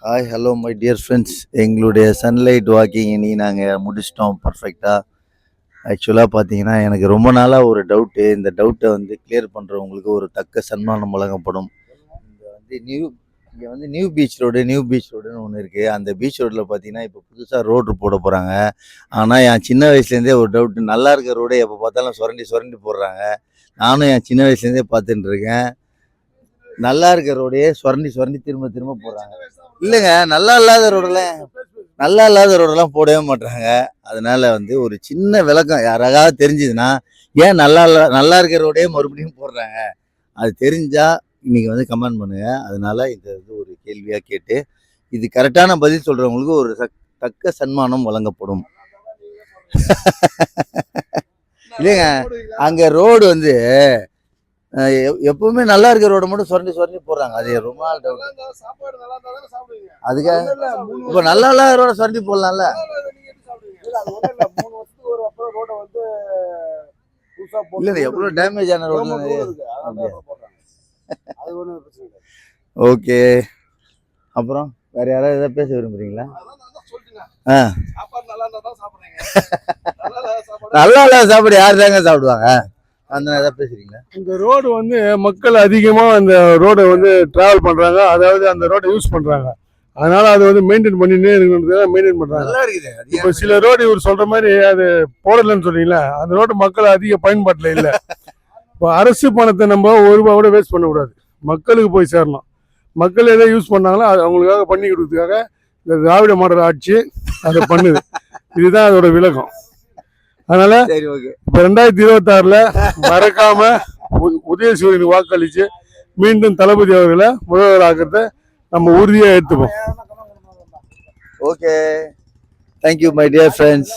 Hi hello my dear friends. எங்களுடைய sunlight walking இனி நாங்கள் முடிச்சிட்டோம் பர்ஃபெக்டாக. ஆக்சுவலாக பார்த்தீங்கன்னா எனக்கு ரொம்ப நாளாக ஒரு டவுட்டு. இந்த டவுட்டை கிளியர் பண்ணுறவங்களுக்கு ஒரு தக்க சன்மானம் வழங்கப்படும். இங்கே நியூ பீச் ரோடுன்னு ஒன்று இருக்குது. அந்த பீச் ரோட்டில் பார்த்தீங்கன்னா இப்போ புதுசாக ரோடு போட போகிறாங்க. ஆனால் என் சின்ன வயசுலேருந்தே ஒரு டவுட்டு, நல்லா இருக்க ரோடே எப்போ பார்த்தாலும் சுரண்டி சுரண்டி போடுறாங்க. நானும் என் சின்ன வயசுலேருந்தே பார்த்துட்டு இருக்கேன். நல்லா இருக்க ரோடையே சுரண்டி சுரண்டி திரும்ப திரும்ப போடுறாங்க. இல்லைங்க, நல்லா இல்லாத ரோடெல்லாம் போடவே மாட்டாங்க. அதனால ஒரு சின்ன விளக்கம் யாராவது தெரிஞ்சுதுன்னா, ஏன் நல்லா இருக்க ரோடே மறுபடியும் போடுறாங்க, அது தெரிஞ்சா இன்னைக்கு கமெண்ட் பண்ணுங்க. அதனால இது ஒரு கேள்வியா கேட்டு இது கரெக்டான பதில் சொல்றவங்களுக்கு ஒரு தக்க சன்மானம் வழங்கப்படும். இல்லைங்க, அங்க ரோடு எப்பவுமே நல்லா இருக்க ரோட மட்டும் சுரண்டி சுரண்டி போடுறாங்க. அது ரொம்ப நாள் டவுட். அதுக்காக இப்ப நல்லா இல்லாத ரோட சுரண்டி போடலாம்ல. இல்ல, எவ்வளவு டேமேஜ் ஆன ரோட்ல. ஓகே, அப்புறம் வேற யாராவது ஏதாவது பேச விரும்புறீங்களா? நல்லா இல்லாத சாப்பாடு யாரு தாங்க சாப்பிடுவாங்க? இந்த ரோடு மக்கள் அதிகமா அந்த ரோடை டிராவல் பண்றாங்க, அதாவது அந்த ரோடை யூஸ் பண்றாங்க. அதனால அது மெயின்டைன் பண்ணிட்டே இருக்கிறதுக்காக மெயின்டைன் பண்றாங்க. இப்போ சில ரோடு இவர் சொல்ற மாதிரி அது போடலன்னு சொன்னீங்களா, அந்த ரோடு மக்கள் அதிக பயன்பாட்டில் இல்லை. இப்போ அரசு பணத்தை நம்ம ஒரு ரூபா கூட வேஸ்ட் பண்ணக்கூடாது, மக்களுக்கு போய் சேரணும். மக்கள் எதை யூஸ் பண்ணாங்களோ அது அவங்களுக்காக பண்ணி கொடுத்ததுக்காக இந்த திராவிட மாடல் ஆட்சி அதை பண்ணுது. இதுதான் அதோட விளக்கம். அதனால இப்ப 2026 மறக்காம உதயசூரியனுக்கு வாக்களிச்சு மீண்டும் தளபதி அவர்களை முதல்வராக்கிறத நம்ம உறுதியா எடுத்துப்போம். Okay, thank you my dear friends.